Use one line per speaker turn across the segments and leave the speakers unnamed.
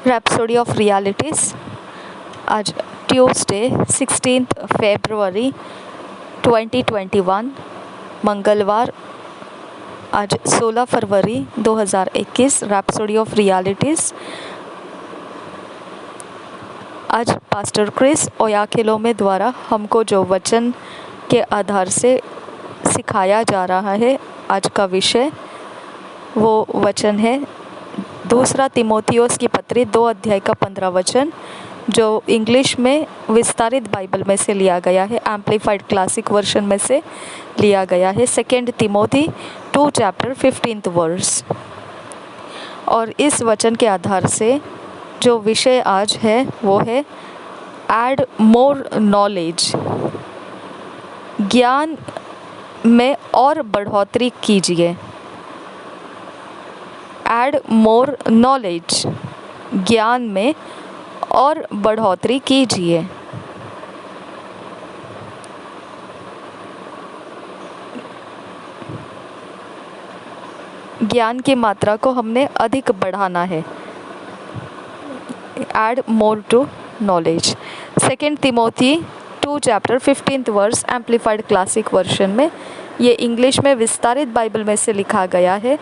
Rhapsody of realities. आज Tuesday 16 फरवरी 2021 मंगलवार। आज 16 फरवरी 2021 रैप्सोडी ऑफ रियलिटीज़। आज पास्टर क्रिस ओयाखिलोमे द्वारा हमको जो वचन के आधार से सिखाया जा रहा है, आज का विषय वो वचन है दूसरा तिमोथियोस की पत्री 2 अध्याय का 15 वचन, जो इंग्लिश में विस्तारित बाइबल में से लिया गया है, एम्प्लीफाइड क्लासिक वर्जन में से लिया गया है। 2 तिमोथी 2 चैप्टर 15 वर्स। और इस वचन के आधार से जो विषय आज है वो है ऐड मोर नॉलेज, ज्ञान में और बढ़ोतरी कीजिए। ऐड मोर नॉलेज, ज्ञान में और बढ़ोतरी कीजिए। ज्ञान की मात्रा को हमने अधिक बढ़ाना है। Add more to knowledge. 2 Timothy 2 chapter 15 verse amplified classic version में, ये इंग्लिश में विस्तारित बाइबल में से लिखा गया है।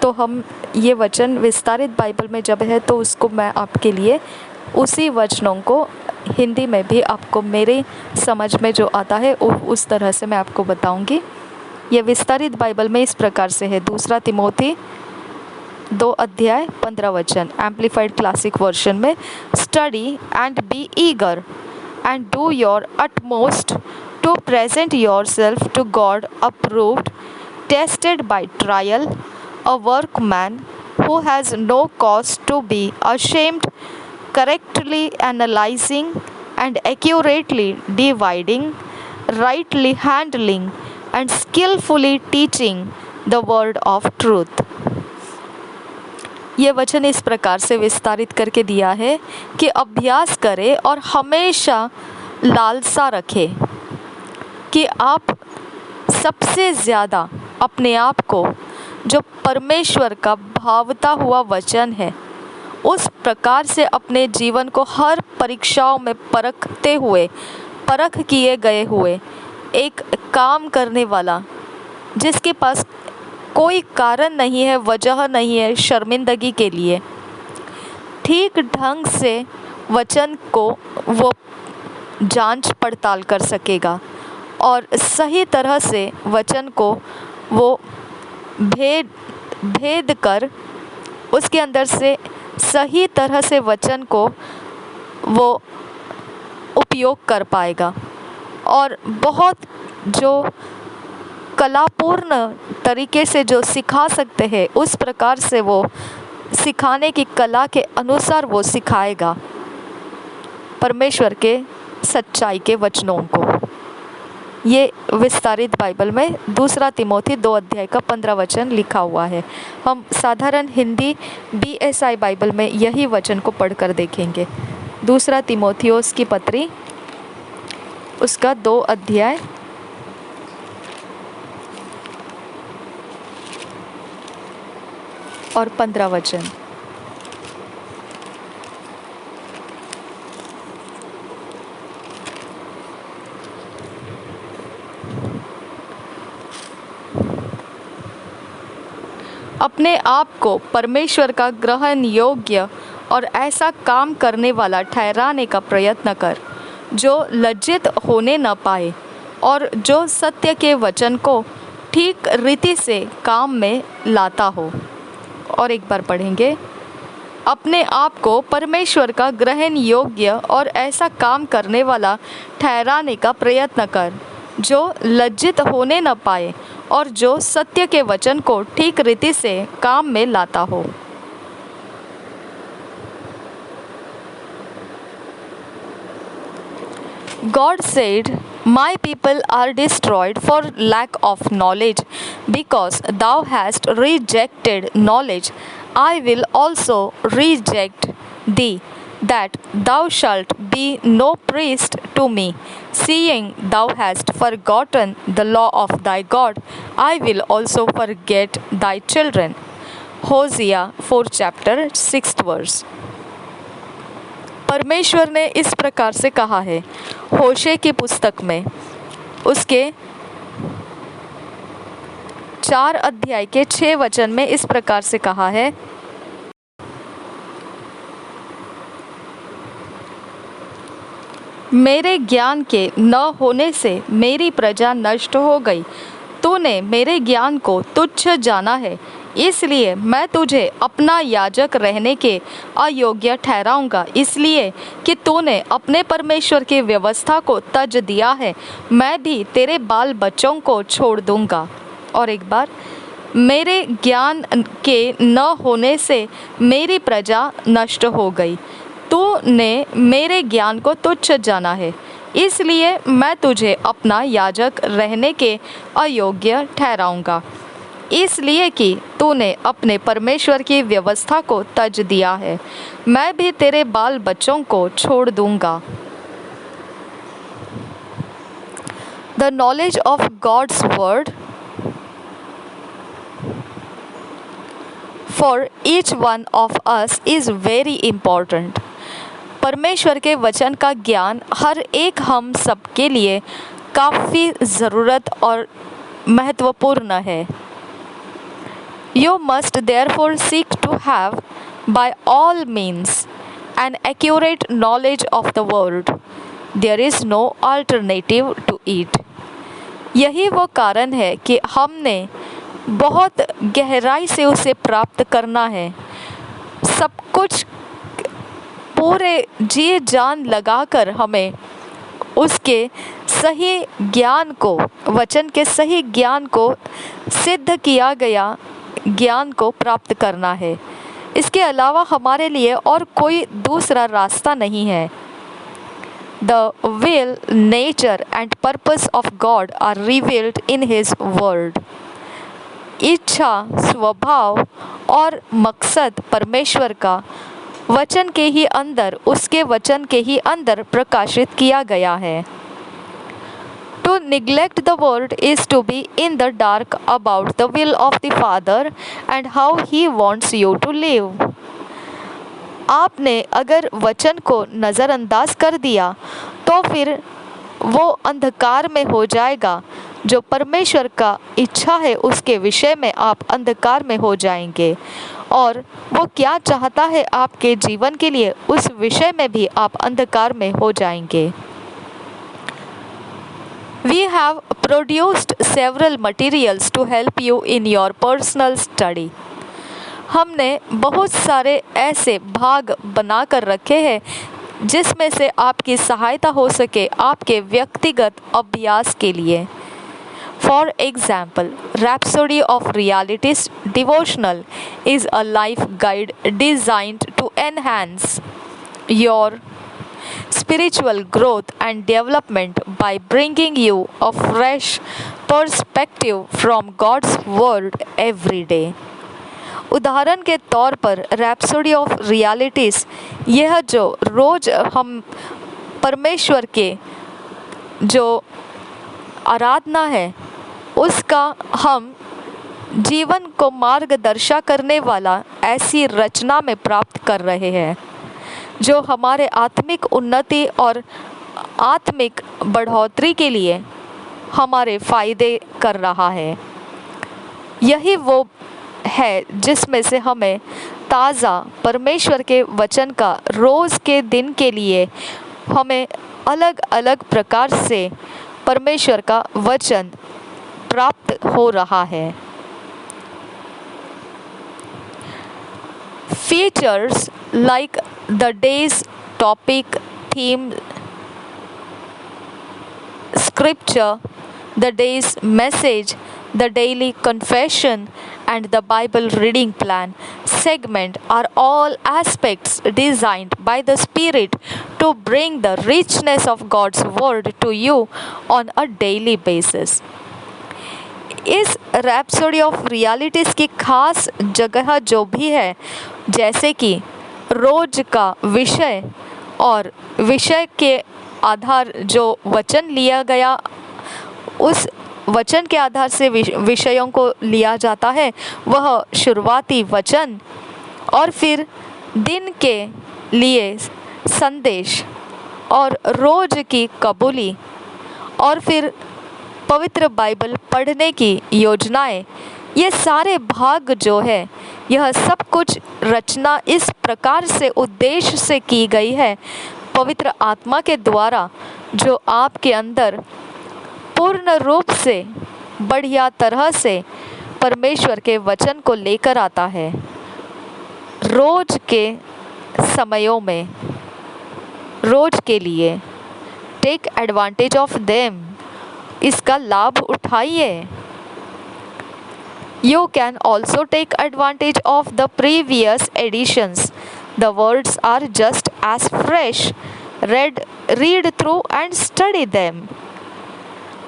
तो हम ये वचन विस्तारित बाइबल में जब है तो उसको मैं आपके लिए उसी वचनों को हिंदी में भी आपको मेरे समझ में जो आता है उस तरह से मैं आपको बताऊंगी। ये विस्तारित बाइबल में इस प्रकार से है। 2 तिमोथी 2 अध्याय 15 वचन एम्प्लीफाइड क्लासिक वर्जन में, study and be eager and do your utmost to present yourself to God approved, tested by trial, a workman who has no cause to be ashamed, correctly analyzing and accurately dividing, rightly handling and skillfully teaching the word of truth। ये वचन इस प्रकार से विस्तारित करके दिया है कि अभ्यास करें और हमेशा लालसा रखें कि आप सबसे ज़्यादा अपने आप को जो परमेश्वर का भावता हुआ वचन है उस प्रकार से अपने जीवन को हर परीक्षाओं में परखते हुए, परख किए गए हुए एक काम करने वाला, जिसके पास कोई कारण नहीं है, वजह नहीं है शर्मिंदगी के लिए, ठीक ढंग से वचन को वो जांच पड़ताल कर सकेगा और सही तरह से वचन को वो भेद कर उसके अंदर से सही तरह से वचन को वो उपयोग कर पाएगा। और बहुत जो कलापूर्ण तरीके से जो सिखा सकते हैं उस प्रकार से वो सिखाने की कला के अनुसार वो सिखाएगा परमेश्वर के सच्चाई के वचनों को। ये विस्तारित बाइबल में 2 तिमोथी 2 अध्याय का 15 वचन लिखा हुआ है। हम साधारण हिंदी BSI बाइबल में यही वचन को पढ़कर देखेंगे। 2 तिमोथियोस की पत्री उसका 2 अध्याय और 15 वचन। अपने आप को परमेश्वर का ग्रहण योग्य और ऐसा काम करने वाला ठहराने का प्रयत्न कर जो लज्जित होने न पाए और जो सत्य के वचन को ठीक रीति से काम में लाता हो। और एक बार पढ़ेंगे। अपने आप को परमेश्वर का ग्रहण योग्य और ऐसा काम करने वाला ठहराने का प्रयत्न कर जो लज्जित होने न पाए और जो सत्य के वचन को ठीक रीति से काम में लाता हो। God said, My people are destroyed for lack of knowledge. Because thou hast rejected knowledge, I will also reject thee, that thou shalt be no priest to me. Seeing thou hast forgotten the law of thy God, I will also forget thy children। Hosea 4 chapter 6 verse। परमेश्वर ने इस प्रकार से कहा है। होशे की पुस्तक में उसके 4 अध्याय के 6 वचन में इस प्रकार से कहा है, मेरे ज्ञान के न होने से मेरी प्रजा नष्ट हो गई। तूने मेरे ज्ञान को तुच्छ जाना है, इसलिए मैं तुझे अपना याजक रहने के अयोग्य ठहराऊंगा, इसलिए कि तूने अपने परमेश्वर की व्यवस्था को तज दिया है। मैं भी तेरे बाल बच्चों को छोड़ दूंगा। और एक बार, मेरे ज्ञान के न होने से मेरी प्रजा नष्ट हो गई। तूने मेरे ज्ञान को तुच्छ जाना है, इसलिए मैं तुझे अपना याजक रहने के अयोग्य ठहराऊंगा, इसलिए कि तूने अपने परमेश्वर की व्यवस्था को तज दिया है। मैं भी तेरे बाल बच्चों को छोड़ दूंगा। The knowledge of God's word for each one of us is very important. परमेश्वर के वचन का ज्ञान हर एक हम सब के लिए काफ़ी ज़रूरत और महत्वपूर्ण है। You must therefore seek to have by all means an accurate knowledge of the word. There is no alternative to it. यही वो कारण है कि हमने बहुत गहराई से उसे प्राप्त करना है। सब कुछ पूरे जी जान लगाकर हमें उसके सही ज्ञान को, वचन के सही ज्ञान को, सिद्ध किया गया ज्ञान को प्राप्त करना है। इसके अलावा हमारे लिए और कोई दूसरा रास्ता नहीं है। The will, nature and purpose of God are revealed in His word. इच्छा, स्वभाव और मकसद परमेश्वर का वचन के ही अंदर, उसके वचन के ही अंदर प्रकाशित किया गया है। To neglect the word is to be in the dark about the will of the Father and how He wants you to live. आपने अगर वचन को नज़रअंदाज कर दिया तो फिर वो अंधकार में हो जाएगा। जो परमेश्वर का इच्छा है उसके विषय में आप अंधकार में हो जाएंगे, और वो क्या चाहता है आपके जीवन के लिए उस विषय में भी आप अंधकार में हो जाएंगे। We have produced several materials to help you in your personal study. हमने बहुत सारे ऐसे भाग बना कर रखे हैं जिसमें से आपकी सहायता हो सके आपके व्यक्तिगत अभ्यास के लिए। For example, Rhapsody of Realities devotional is a life guide designed to enhance your spiritual growth and development by bringing you a fresh perspective from God's word every day. उदाहरण के तौर पर रैप्सोडी ऑफ रियलिटीज़, यह जो रोज़ हम परमेश्वर के जो आराधना है उसका हम जीवन को मार्गदर्शन करने वाला ऐसी रचना में प्राप्त कर रहे हैं जो हमारे आत्मिक उन्नति और आत्मिक बढ़ोतरी के लिए हमारे फ़ायदे कर रहा है। यही वो है जिसमें से हमें ताज़ा परमेश्वर के वचन का रोज़ के दिन के लिए हमें अलग अलग प्रकार से परमेश्वर का वचन प्राप्त हो रहा है। Features like the day's topic, theme, scripture, the day's message, the daily confession, and the Bible reading plan segment are all aspects designed by the Spirit to bring the richness of God's word to you on a daily basis. इस rhapsody of realities की खास जगह जो भी है, जैसे कि रोज का विषय और विषय के आधार जो वचन लिया गया, उस वचन के आधार से विषयों को लिया जाता है, वह शुरुआती वचन, और फिर दिन के लिए संदेश और रोज की कबूली और फिर पवित्र बाइबल पढ़ने की योजनाएं, ये सारे भाग जो है, यह सब कुछ रचना इस प्रकार से उद्देश्य से की गई है पवित्र आत्मा के द्वारा, जो आपके अंदर पूर्ण रूप से बढ़िया तरह से परमेश्वर के वचन को लेकर आता है। रोज के समयों में, रोज के लिए टेक एडवांटेज ऑफ देम, इसका लाभ उठाइए। You can also take advantage of the previous editions. The words are just as fresh. Read through and study them.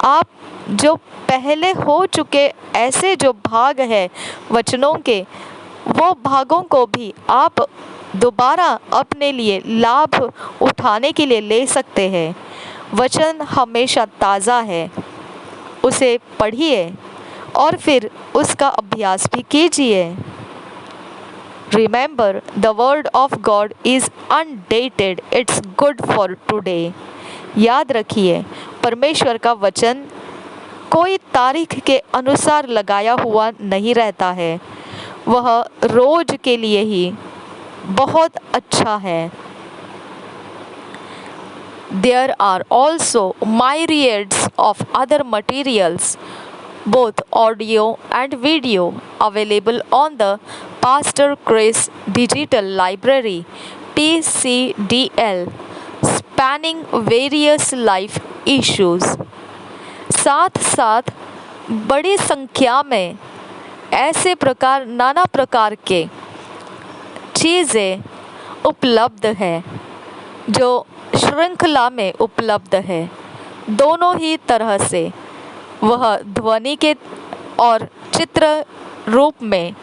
आप जो पहले हो चुके ऐसे जो भाग हैं वचनों के, वो भागों को भी आप दोबारा अपने लिए लाभ उठाने के लिए ले सकते हैं। वचन हमेशा ताज़ा है, उसे पढ़िए और फिर उसका अभ्यास भी कीजिए। Remember, the word of God is undated. It's good for today. याद रखिए, परमेश्वर का वचन कोई तारीख के अनुसार लगाया हुआ नहीं रहता है, वह रोज के लिए ही बहुत अच्छा है। There are also myriads of other materials, both audio and video, available on the Pastor Chris Digital Library (PCDL), spanning various life issues. साथ साथ बड़ी संख्या में ऐसे नाना प्रकार के चीज़ें उपलब्ध हैं जो श्रृंखला में उपलब्ध है, दोनों ही तरह से। वह ध्वनि के और चित्र रूप में,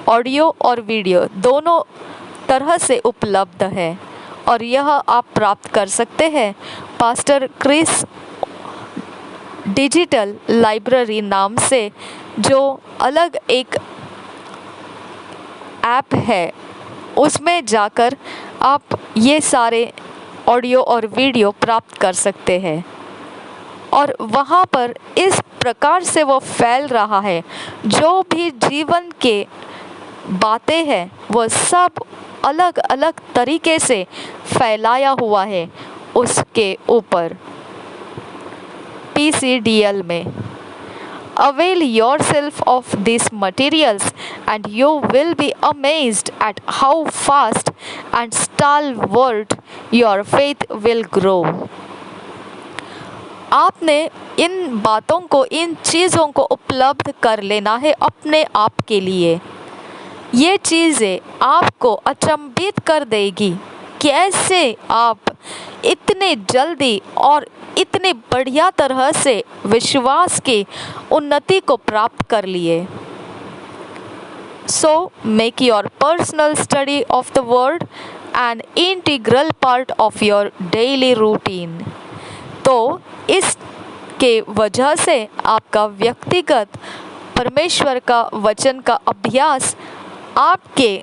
ऑडियो और वीडियो दोनों तरह से उपलब्ध है, और यह आप प्राप्त कर सकते हैं पास्टर क्रिस डिजिटल लाइब्रेरी नाम से, जो अलग एक ऐप है। उसमें जाकर आप ये सारे ऑडियो और वीडियो प्राप्त कर सकते हैं, और वहाँ पर इस प्रकार से वो फैल रहा है, जो भी जीवन के बातें हैं वो सब अलग अलग तरीके से फैलाया हुआ है उसके ऊपर PCDL में। Avail yourself of these materials and you will be amazed at how fast and stalwart your faith will grow. आपने इन बातों को, इन चीज़ों को उपलब्ध कर लेना है अपने आप के लिए। ये चीज़ें आपको अचंभित कर देगी, कैसे आप इतने जल्दी और इतने बढ़िया तरह से विश्वास की उन्नति को प्राप्त कर लिए। So make your personal study of the word an integral part of your daily routine. तो इसके वजह से आपका व्यक्तिगत परमेश्वर का वचन का अभ्यास आपके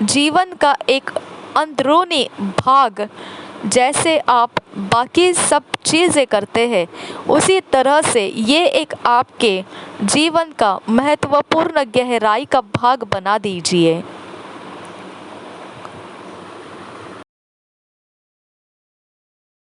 जीवन का एक अंदरूनी भाग, जैसे आप बाकी सब चीज़ें करते हैं उसी तरह से ये एक आपके जीवन का महत्वपूर्ण गहराई का भाग बना दीजिए।